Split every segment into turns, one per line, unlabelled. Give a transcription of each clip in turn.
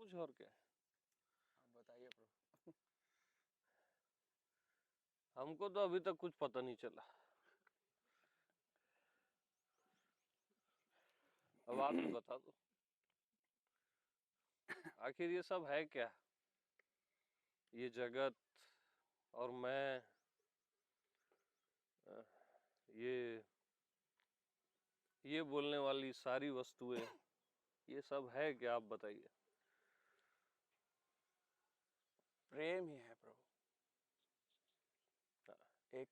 कुछ और क्या है?
आप बताइए प्रभु।
हमको तो अभी तक कुछ पता नहीं चला। अब आप ही बता दो, आखिर ये सब है क्या? ये जगत और मैं, अ, ये बोलने वाली सारी वस्तुएं, ये सब है क्या? आप बताइए।
प्रेम ही है प्रभु। एक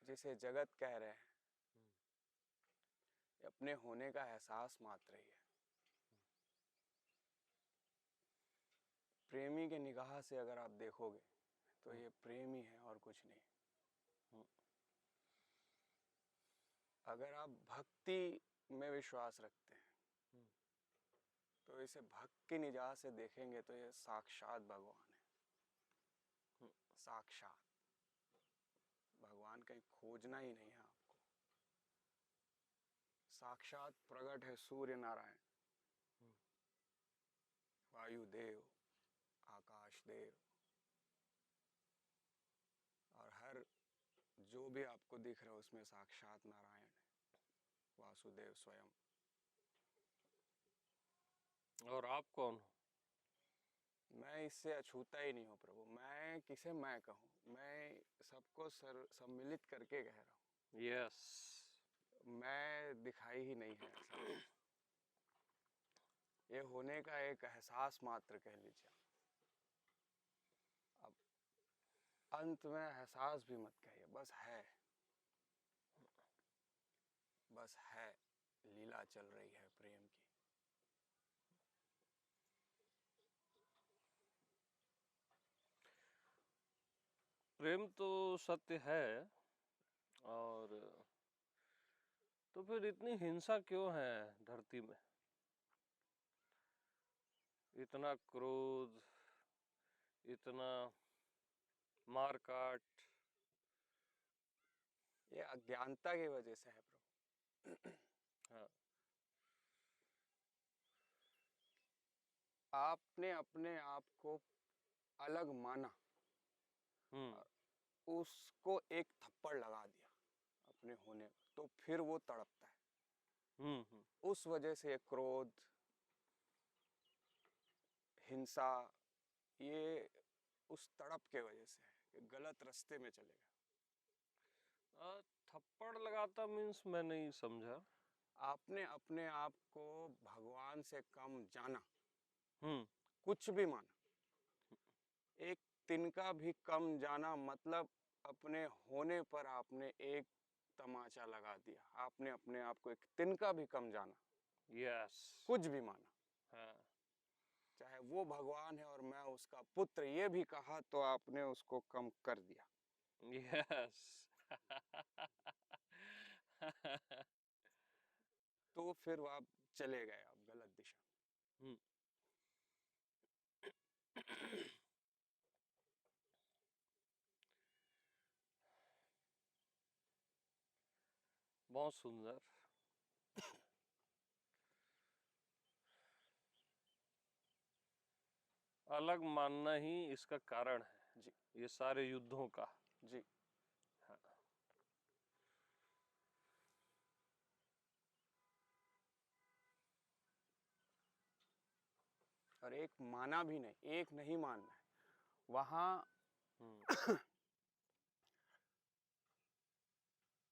जिसे जगत कह रहे हैं, ये अपने होने का एहसास मात्र ही है। प्रेमी के निगाह से अगर आप देखोगे तो ये प्रेम ही है और कुछ नहीं। अगर आप भक्ति में विश्वास रखते हैं तो इसे भक्त की निगाह से देखेंगे तो ये साक्षात भगवान है। साक्षात भगवान कहीं खोजना ही नहीं है आपको। साक्षात प्रकट है सूर्य नारायण, वायुदेव, आकाश देव, और हर जो भी आपको दिख रहा है उसमें साक्षात नारायण है, वासुदेव स्वयं।
और आप कौन हो?
मैं इससे अछूता ही नहीं हूँ प्रभु। मैं किसे मैं कहूँ? मैं सबको सम्मिलित करके कह रहा हूँ।
यस।
मैं दिखाई ही नहीं है ऐसा। ये होने का एक एहसास मात्र कह लीजिए। अब अंत में एहसास भी मत कहिए, बस है। बस है, लीला चल रही है प्रेम की।
प्रेम तो सत्य है, और तो फिर इतनी हिंसा क्यों है धरती में? इतना क्रोध, इतना मार काट।
ये अज्ञानता की वजह से है प्रभु।
हाँ।
आपने अपने आप को अलग माना
हम्म।
और उसको एक थप्पड़ लगा दिया अपने होने पर, तो फिर वो तड़पता है।
हम्म।
उस वजह से क्रोध, हिंसा, ये उस तड़प के वजह से है कि गलत रास्ते में चले गए।
थप्पड़ लगाता मीन्स मैं नहीं समझा।
आपने अपने आप को भगवान से कम जाना,
हम्म।
कुछ भी माना, एक तिनका भी कम जाना, मतलब अपने होने पर आपने एक तमाचा लगा दिया। आपने अपने आप को एक तिनका भी कम जाना,
यस।
कुछ भी माना,
हाँ।
चाहे वो भगवान है और मैं उसका पुत्र, ये भी कहा, तो आपने उसको कम कर दिया।
यस।
तो फिर आप चले गए, आप गलत दिशा।
हम्म। बहुत सुंदर। अलग मानना ही इसका कारण है,
जी
ये सारे युद्धों का।
जी।
हाँ।
और एक माना भी नहीं, एक नहीं मानना है वहां।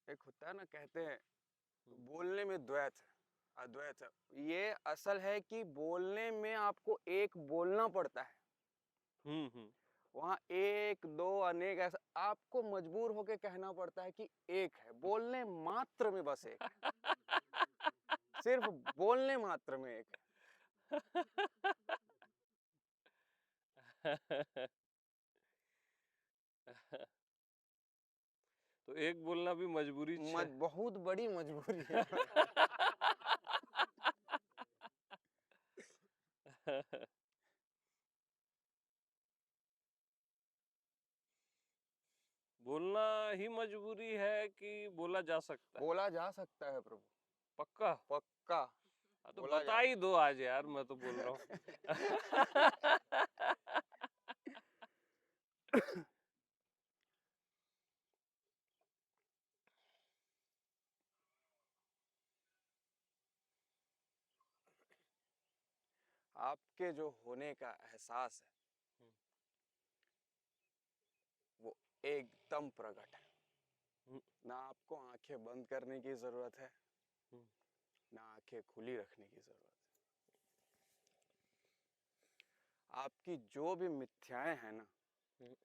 एक होता है ना, कहते हैं बोलने में द्वैत है, अद्वैत है। ये असल है कि बोलने में आपको एक बोलना पड़ता है। वहां एक दो अनेक ऐसा आपको मजबूर होके कहना पड़ता है कि एक है। बोलने मात्र में बस एक है, सिर्फ बोलने मात्र में एक
हम्म। तो एक बोलना भी मजबूरी
है।
है।
बहुत बड़ी मजबूरी है।
बोलना ही मजबूरी है कि बोला जा सकता है?
बोला जा सकता है प्रभु,
पक्का?
पक्का।
तो
बोला
बता ही दो आज यार, मैं तो बोल रहा हूँ।
आपके जो होने का एहसास है वो एकदम प्रकट है। ना आपको आंखें बंद करने की जरूरत है, ना आंखें खुली रखने की जरूरत है। आपकी जो भी मिथ्याएं हैं ना,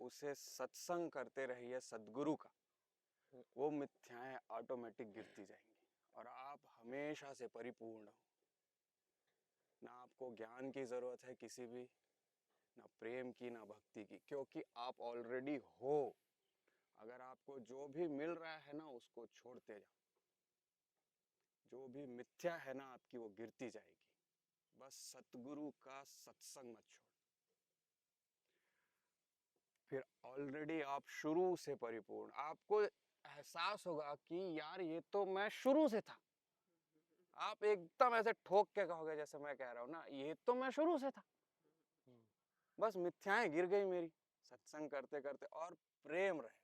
उसे सत्संग करते रहिए सद्गुरु का, वो मिथ्याएं ऑटोमेटिक गिरती जाएंगी और आप हमेशा से परिपूर्ण हो। ना आपको ज्ञान की जरूरत है किसी भी, ना प्रेम की, ना भक्ति की, क्योंकि आप ऑलरेडी हो। अगर आपको जो भी मिल रहा है ना, उसको छोड़ते जाओ। जो भी मिथ्या है ना आपकी, वो गिरती जाएगी। बस सतगुरु का सत्संग मत छोड़, फिर ऑलरेडी आप शुरू से परिपूर्ण। आपको एहसास होगा कि यार ये तो मैं शुरू से था। आप एकदम ऐसे ठोक के कहोगे जैसे मैं कह रहा हूँ ना, ये तो मैं शुरू से था, बस मिथ्याएं गिर गई मेरी सत्संग करते करते। और प्रेम रहेगा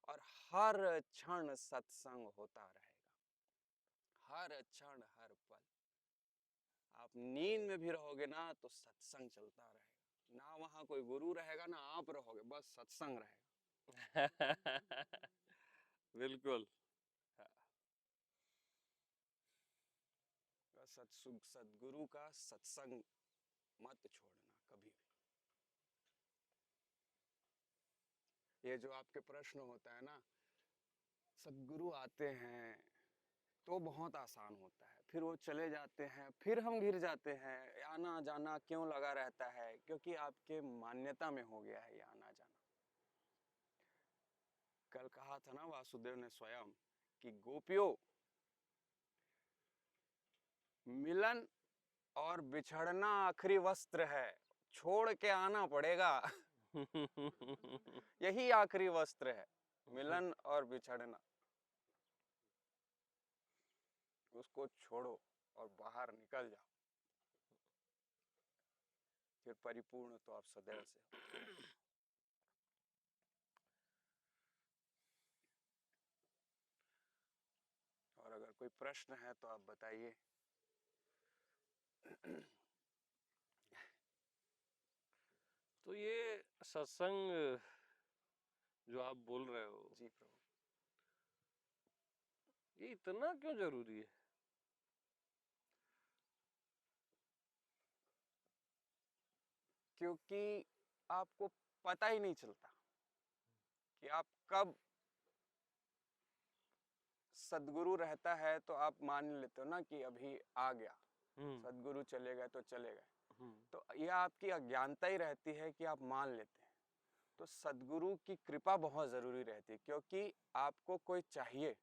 और हर क्षण सत्संग होता रहेगा, हर क्षण हर पल। आप नींद में भी रहोगे ना तो सत्संग चलता रहेगा। ना वहां कोई गुरु रहेगा ना आप रहोगे, बस सत्संग रहेगा।
बिल्कुल।
सदगुरु का सत्संग मत छोड़ना कभी भी। ये जो आपके प्रश्न होता है ना, सदगुरु आते हैं तो बहुत आसान होता है, फिर वो चले जाते हैं, फिर हम गिर जाते हैं। आना जाना क्यों लगा रहता है? क्योंकि आपके मान्यता में हो गया है ये आना जाना। कल कहा था ना वासुदेव ने स्वयं कि गोपियों, मिलन और बिछड़ना आखिरी वस्त्र है, छोड़ के आना पड़ेगा। यही आखिरी वस्त्र है, मिलन और बिछड़ना। उसको छोड़ो और बाहर निकल जाओ, फिर परिपूर्ण तो आप सदैव से हो। और अगर कोई प्रश्न है तो आप बताइए।
तो ये सत्संग जो आप बोल रहे हो,
जी प्रभु,
ये इतना क्यों जरूरी है?
क्योंकि आपको पता ही नहीं चलता कि आप कब सदगुरु रहता है तो आप मान लेते हो ना कि अभी आ गया, सदगुरु चले गए तो चले गए। तो यह आपकी अज्ञानता ही रहती है कि आप मान लेते हैं। तो सदगुरु की कृपा बहुत जरूरी रहती है, क्योंकि आपको कोई चाहिए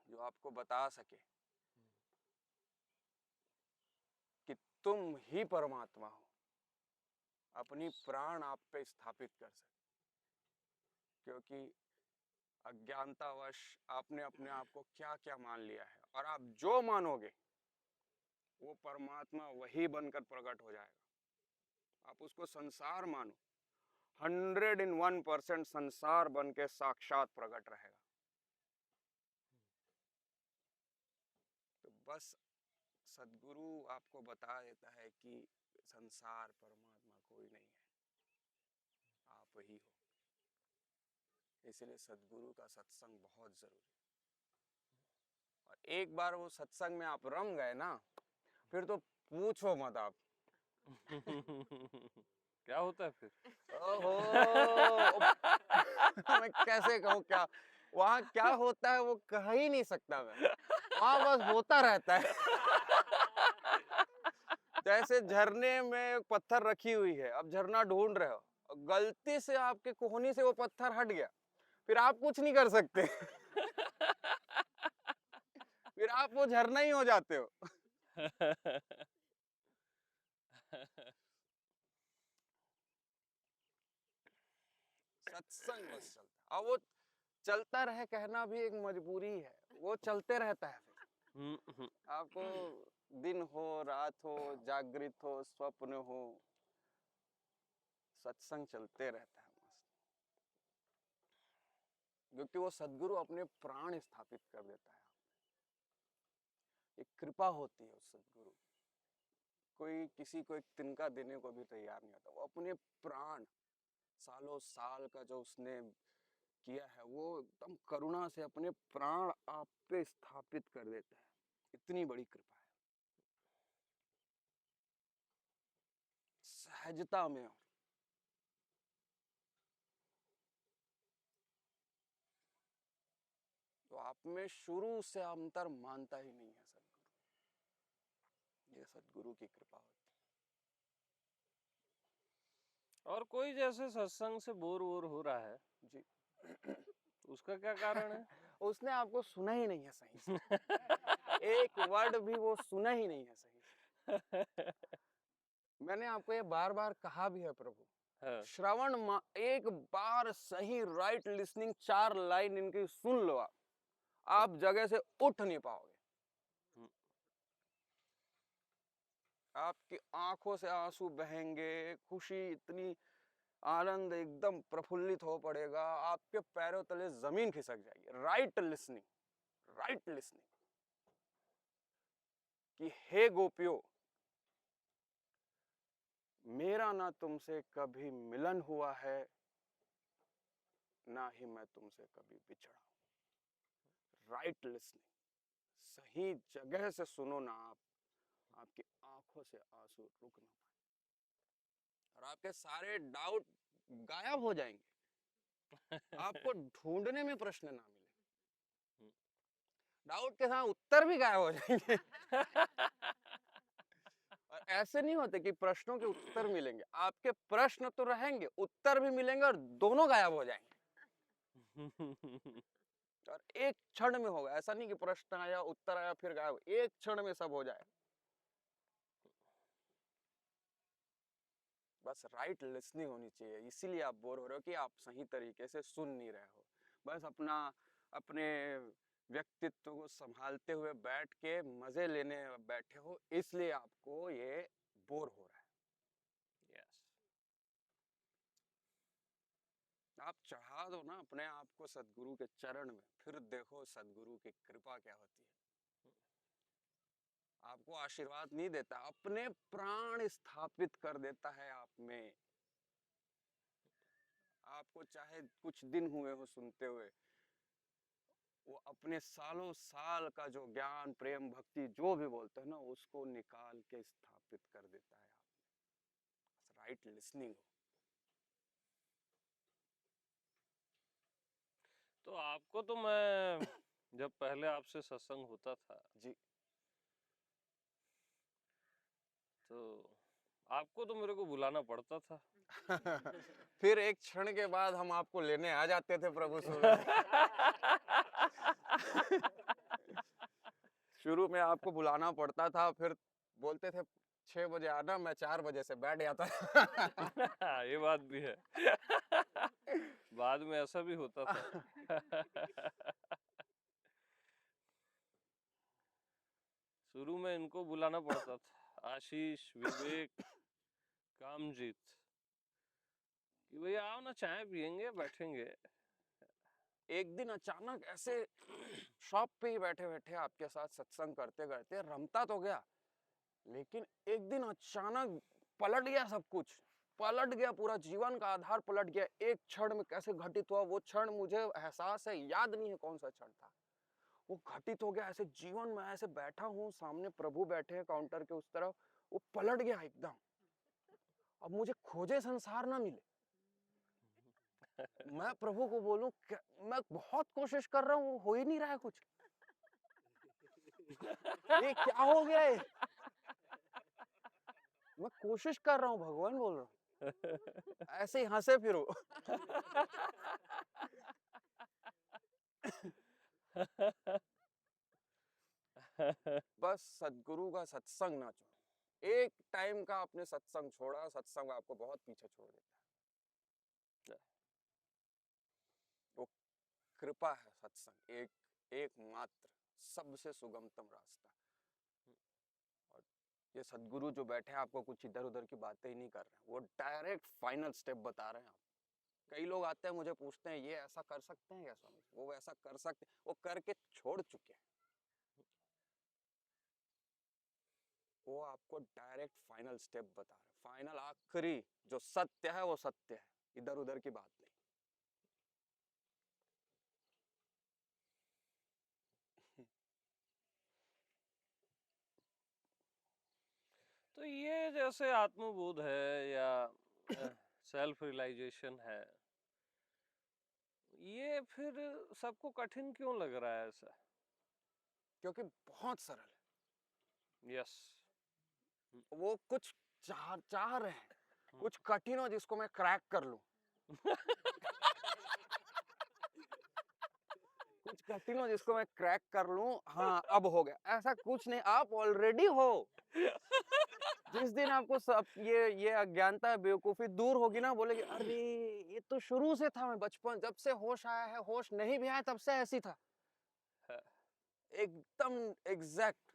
जो आपको बता सके कि तुम ही परमात्मा हो, अपनी प्राण आप पे स्थापित कर सके। क्योंकि अज्ञानतावश आपने अपने आप को क्या क्या मान लिया है, और आप जो मानोगे वो परमात्मा वही बनकर प्रकट हो जाएगा। आप उसको संसार मानो, 101% संसार बन के साक्षात प्रकट रहेगा। तो बस सदगुरु आपको बता देता है कि संसार परमात्मा कोई नहीं है, आप ही हो। इसलिए सदगुरु का सत्संग बहुत जरूरी है। और एक बार वो सत्संग में आप रम गए ना, फिर तो पूछो मत आप।
क्या होता है फिर?
ओहो, मैं कैसे कहूँ क्या वहाँ क्या होता है वो कह ही नहीं सकता मैं। वहाँ बस होता रहता है। जैसे झरने में पत्थर रखी हुई है, अब झरना ढूंढ रहे हो, गलती से आपके कोहनी से वो पत्थर हट गया, फिर आप कुछ नहीं कर सकते। फिर आप वो झरना ही हो जाते हो। सत्संग बस चलता, और वो चलता रहे कहना भी एक मजबूरी है, वो चलते रहता है। फिर आपको दिन हो, रात हो, जागृत हो, स्वप्न हो, सत्संग चलते रहता है मस्त। क्योंकि वो सदगुरु अपने प्राण स्थापित कर देता है। एक कृपा होती है उस सदगुरु, कोई किसी को एक तिनका देने को भी तैयार नहीं होता। वो अपने प्राण, सालों साल का जो उसने किया है, वो एकदम करुणा से अपने प्राण आप पे स्थापित कर देता है। इतनी बड़ी कृपा है, सहजता में। तो आप में शुरू से अंतर मानता ही नहीं है सदगुरु। ये सदगुरु की कृपा होती है।
और कोई जैसे सत्संग से बोर वोर हो रहा है
जी,
उसका क्या कारण है?
उसने आपको सुना ही नहीं है सही से। एक वर्ड भी वो सुना ही नहीं है सही से। मैंने आपको ये बार बार कहा भी है प्रभु,
हाँ।
श्रवण एक बार सही राइट लिसनिंग 4 लाइन इनकी सुन लो, आप जगह से उठ नहीं पाओगे। आपकी आंखों से आंसू बहेंगे, खुशी इतनी, आनंद एकदम प्रफुल्लित हो पड़ेगा, आपके पैरों तले जमीन खिसक जाएगी। राइट लिसनिंग, राइट लिसनिंग कि हे गोपियों, मेरा ना तुमसे कभी मिलन हुआ है, ना ही मैं तुमसे कभी बिछड़ा हूं। राइट लिसनिंग, सही जगह से सुनो ना आप, आपकी आंखों से आंसू रुक ना पाए और आपके सारे डाउट गायब हो जाएंगे। आपको ढूंढने में प्रश्न ना मिले, डाउट के साथ उत्तर भी गायब हो जाएंगे। और ऐसे नहीं होते कि प्रश्नों के उत्तर मिलेंगे, आपके प्रश्न तो रहेंगे, उत्तर भी मिलेंगे और दोनों गायब हो जाएंगे। और एक क्षण में होगा, ऐसा नहीं कि प्रश्न आया, उत्तर आया, फिर गायब, एक क्षण में सब हो जाए। बस राइट लिसनिंग होनी चाहिए। इसीलिए आप बोर हो रहे हो कि आप सही तरीके से सुन नहीं रहे हो। बस अपने व्यक्तित्व को संभालते हुए बैठ के मजे लेने बैठे हो, इसलिए आपको ये बोर हो रहा है।
यस।
आप चढ़ा दो ना अपने आप को सदगुरु के चरण में, फिर देखो सदगुरु की कृपा क्या होती है। आपको आशीर्वाद नहीं देता, अपने प्राण स्थापित कर देता है आप में। आपको चाहे कुछ दिन हुए हो सुनते हुए, वो अपने सालों साल का जो ज्ञान, प्रेम, भक्ति जो भी बोलते हैं ना, उसको निकाल के स्थापित कर देता है आप में। राइट लिसनिंग हो।
तो आपको तो मैं जब पहले आपसे सत्संग होता था
जी,
तो आपको तो मेरे को बुलाना पड़ता था।
फिर एक क्षण के बाद हम आपको लेने आ जाते थे प्रभु सूरज। शुरू में आपको बुलाना पड़ता था, फिर बोलते थे 6 बजे आना, मैं 4 बजे से बैठ जाता था।
ये बात भी है। बाद में ऐसा भी होता था। शुरू में इनको बुलाना पड़ता था, आशीष, विवेक, कामजीत, कि भैया आओ ना, चाय पियेंगे, बैठेंगे।
एक दिन अचानक ऐसे शॉप पे ही बैठे बैठे आपके साथ सत्संग करते करते रमता तो गया, लेकिन एक दिन अचानक पलट गया सब कुछ, पलट गया, पूरा जीवन का आधार पलट गया। एक क्षण में कैसे घटित हुआ वो क्षण मुझे एहसास है, याद नहीं है कौन सा क्षण था। वो घटित हो गया ऐसे जीवन में, ऐसे बैठा हूँ, सामने प्रभु बैठे हैं काउंटर के उस तरफ, वो पलट गया एकदम। अब मुझे खोजे संसार ना मिले, मैं प्रभु को बोलूं, मैं बहुत कोशिश कर रहा हूँ, हो ही नहीं रहा है कुछ। ये क्या हो गया है? मैं कोशिश कर रहा हूँ, भगवान बोल रहा हूँ, ऐसे ही हंसे फिरो। बस सदगुरु का सत्संग ना छोड़ो। एक टाइम का आपने सत्संग छोड़ा, सत्संग आपको बहुत पीछे छोड़ देता है। वो कृपा है सत्संग, एक मात्र सबसे सुगमतम रास्ता। ये सदगुरु जो बैठे हैं आपको कुछ इधर उधर की बातें ही नहीं कर रहे हैं, वो डायरेक्ट फाइनल स्टेप बता रहे हैं आप। कई लोग आते हैं मुझे पूछते हैं ये ऐसा कर सकते हैं क्या स्वामी, वो वैसा कर सकते, वो करके छोड़ चुके हैं। वो आपको डायरेक्ट फाइनल स्टेप बता रहे हैं, फाइनल आखिरी जो सत्य है वो सत्य है, इधर उधर की बात नहीं।
तो ये जैसे आत्मबोध है या सेल्फ रियलाइजेशन है, ये फिर सबको कठिन क्यों लग रहा है ऐसा?
क्योंकि बहुत सरल है।
यस।
वो कुछ चाह रहे हैं कुछ कठिन हो जिसको मैं क्रैक कर लूं। कुछ कठिन हो जिसको मैं क्रैक कर लूं, हाँ अब हो गया, ऐसा कुछ नहीं, आप ऑलरेडी हो। जिस दिन आपको सब ये अज्ञानता बेवकूफी दूर होगी ना, बोलेगी अरे ये तो शुरू से था, मैं बचपन जब से होश आया है, होश नहीं भी आया तब से ऐसी था, एकदम एग्जैक्ट।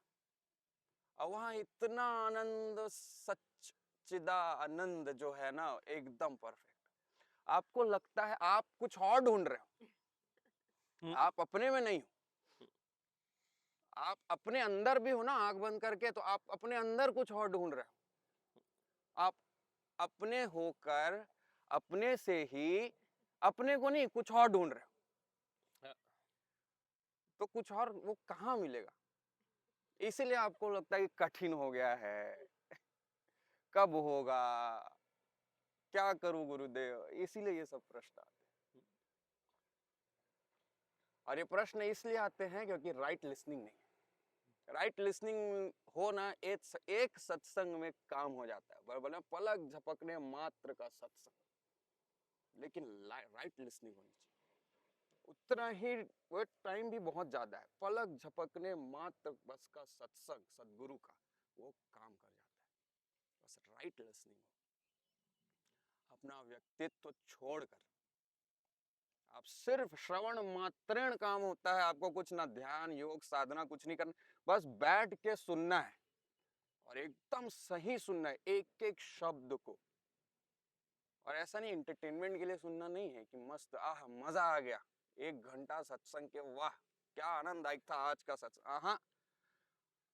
और वहां इतना आनंद, सच्चिदा आनंद जो है ना, एकदम परफेक्ट। आपको लगता है आप कुछ और ढूंढ रहे हो, आप अपने में नहीं हो, आप अपने अंदर भी हो ना, आंख बंद करके तो आप अपने अंदर कुछ और ढूंढ रहे हो। आप अपने होकर अपने से ही अपने को नहीं कुछ और ढूंढ रहे हो, तो कुछ और वो कहाँ मिलेगा? इसीलिए आपको लगता है कि कठिन हो गया है, कब होगा, क्या करूं गुरुदेव, इसीलिए ये सब प्रश्न आते हैं। और ये प्रश्न इसलिए आते हैं क्योंकि राइट लिसनिंग नहीं है। राइट लिसनिंग हो ना, एक सत्संग में काम हो जाता है, बोले पलक झपकने मात्र का सत्संग, लेकिन राइट लिसनिंग होनी चाहिए। उतना ही वो टाइम भी बहुत ज्यादा है, पलक झपकने मात्र बस का सत्संग सदगुरु का वो काम कर जाता है, बस राइट लिसनिंग हो। अपना व्यक्तित्व छोड़कर आप सिर्फ श्रवण मात्रेण काम होता है, आपको कुछ ना ध्यान योग साधना कुछ नहीं करना, बस बैठ के सुनना है और एकदम सही सुनना है एक एक शब्द को। और ऐसा नहीं एंटरटेनमेंट के लिए सुनना नहीं है कि मस्त आह मजा आ गया 1 घंटा सत्संग के, वाह क्या आनंददायक था आज का सत्संग। हाँ,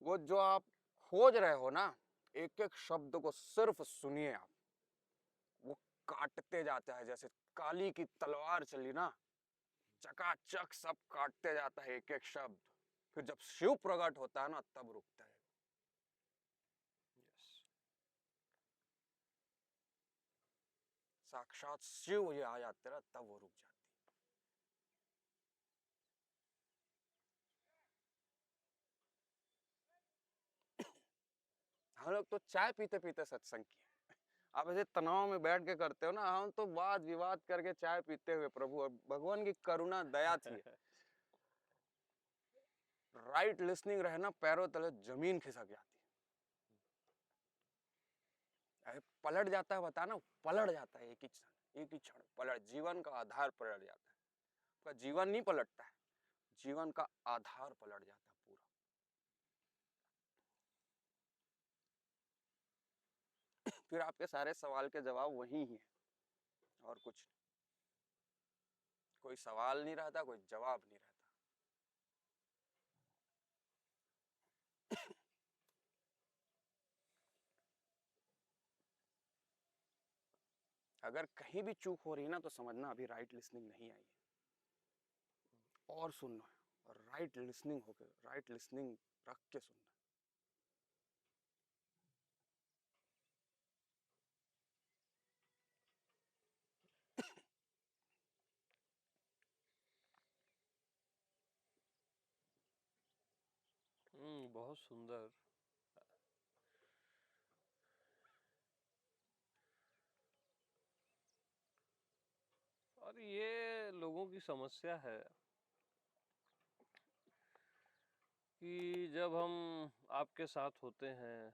वो जो आप खोज रहे हो ना, एक एक शब्द को सिर्फ सुनिए आप, वो काटते जाता है जैसे काली की तलवार चली ना, चकाचक सब काटते जाता है एक एक शब्द। फिर जब शिव प्रकट होता है ना तब रुकता है। साक्षात शिव ये आ जाते ना तब वो रुक जाती। हम लोग तो चाय पीते पीते सत्संग किए, आप ऐसे तनाव में बैठ के करते हो ना, हम तो वाद विवाद करके चाय पीते हुए प्रभु, और भगवान की करुणा दया थी। राइट लिसनिंग रहना, पैरों तले जमीन खिसक जाती है, पलट जाता है, बता ना पलट जाता है, एक ही क्षण पलट, जीवन का आधार पलट जाता है। आपका जीवन नहीं पलटता है, जीवन का आधार पलट जाता है पूरा। फिर आपके सारे सवाल के जवाब वही ही है और कुछ नहीं। कोई सवाल नहीं रहता, कोई जवाब नहीं रहता। अगर कहीं भी चूक हो रही है ना तो समझना अभी राइट लिसनिंग नहीं आई है, और सुनना है, और राइट लिसनिंग होकर राइट लिसनिंग रख के सुनना।
बहुत सुंदर। और ये लोगों की समस्या है कि जब हम आपके साथ होते हैं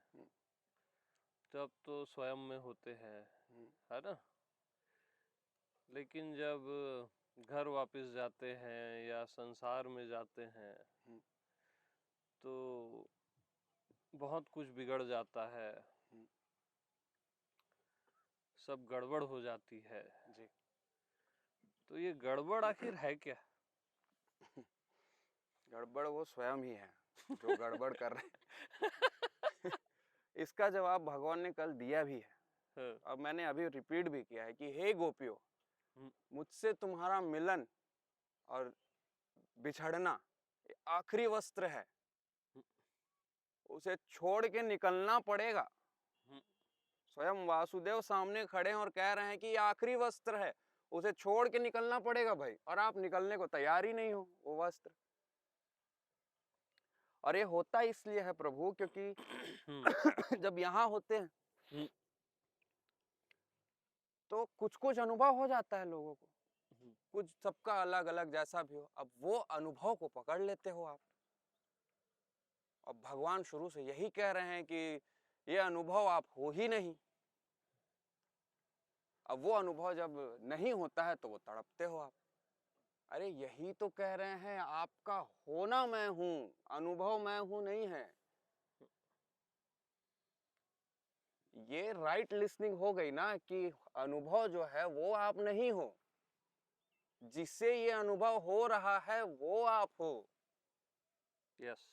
तब तो स्वयं में होते हैं, है ना, लेकिन जब घर वापस जाते हैं या संसार में जाते हैं तो बहुत कुछ बिगड़ जाता है, सब गड़बड़ हो जाती है
जी।
तो ये गड़बड़ आखिर है क्या?
गड़बड़ वो स्वयं ही है जो गड़बड़ कर रहे इसका जवाब भगवान ने कल दिया भी है और मैंने अभी रिपीट भी किया है कि हे गोपियों, मुझसे तुम्हारा मिलन और बिछड़ना आखिरी वस्त्र है, उसे छोड़ के निकलना पड़ेगा। स्वयं वासुदेव सामने खड़े हैं और कह रहे हैं कि ये आखिरी वस्त्र है, उसे छोड़ के निकलना पड़ेगा भाई, और आप निकलने को तैयार ही नहीं हो वो वस्त्र। और ये होता इसलिए है प्रभु क्योंकि जब यहाँ होते हैं तो कुछ कुछ अनुभव हो जाता है लोगों को, कुछ सबका अलग अलग जैसा भी हो, अब वो अनुभव को पकड़ लेते हो आप। अब भगवान शुरू से यही कह रहे हैं कि ये अनुभव आप हो ही नहीं। अब वो अनुभव जब नहीं होता है तो वो तड़पते हो आप। अरे यही तो कह रहे हैं, आपका होना मैं हूं, अनुभव मैं हूं नहीं है। ये राइट लिसनिंग हो गई ना कि अनुभव जो है वो आप नहीं हो, जिससे ये अनुभव हो रहा है वो आप हो।
यस।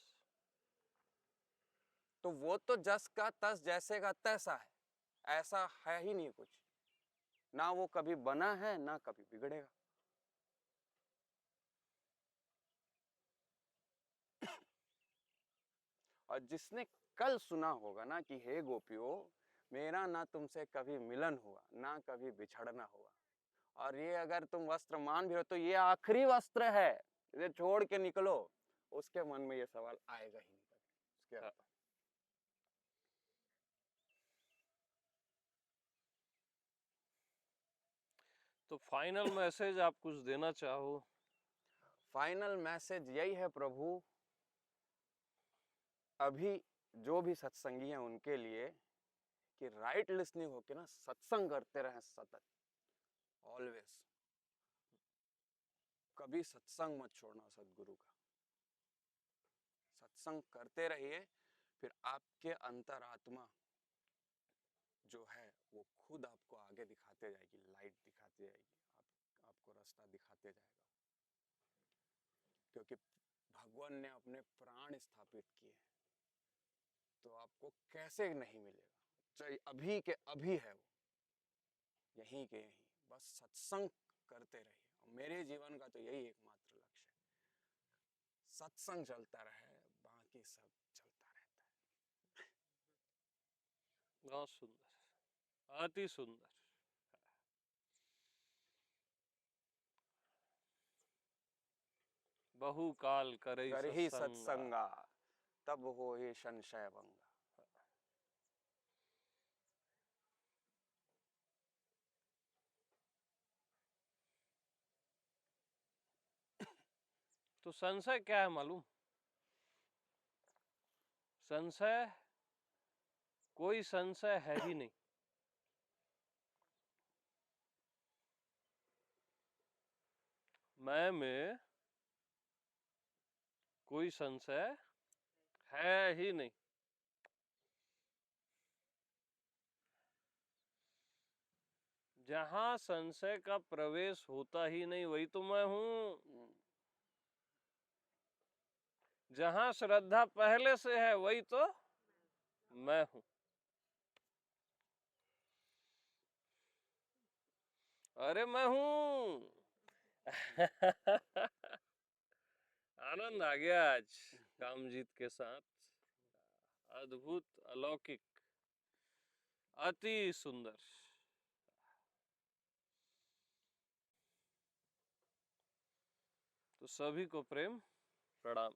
तो वो तो जस का तस जैसे का तैसा है, ऐसा है ही नहीं कुछ, ना वो कभी बना है ना कभी बिगड़ेगा। और जिसने कल सुना होगा ना कि हे गोपियों, मेरा ना तुमसे कभी मिलन हुआ ना कभी बिछड़ना हुआ, और ये अगर तुम वस्त्र मान भी हो तो ये आखिरी वस्त्र है, इसे छोड़ के निकलो, उसके मन में ये सवाल आएगा ही नहीं कभी उसके अर्थ।
तो फाइनल मैसेज आप कुछ देना चाहो?
फाइनल मैसेज यही है प्रभु, अभी जो भी सत्संगी हैं उनके लिए, कि राइट लिसनिंग होके ना सत्संग करते रहें सतत, ऑलवेज। कभी सत्संग मत छोड़ना सदगुरु का, सत्संग करते रहिए, फिर आपके अंतरात्मा जो है वो खुद आपको आगे दिखाते जाएगी, लाइट दिखाती जाएगी, आपको रास्ता दिखाते जाएगा। क्योंकि भगवान ने अपने प्राण स्थापित किए, तो आपको कैसे नहीं मिलेगा, चाहे अभी के अभी है वो, यहीं के यहीं, बस सत्संग करते रहिए। मेरे जीवन का तो यही एकमात्र लक्ष्य है, सत्संग चलता रहे, बाकी सब चलता रहता है।
बहुत सुंदर, अति सुंदर। बहुकाल करई
करही
सत्संगा,
सत्संगा तब हो ही संशय भंगा।
तो संशय क्या है मालूम? संशय, कोई संशय है ही नहीं। मैं में कोई संशय है ही नहीं। जहां संशय का प्रवेश होता ही नहीं वही तो मैं हूं। जहां श्रद्धा पहले से है वही तो मैं हूं। अरे मैं हूं। आनंद आ गया आज कामजीत के साथ, अद्भुत, अलौकिक, अति सुंदर। तो सभी को प्रेम प्रणाम।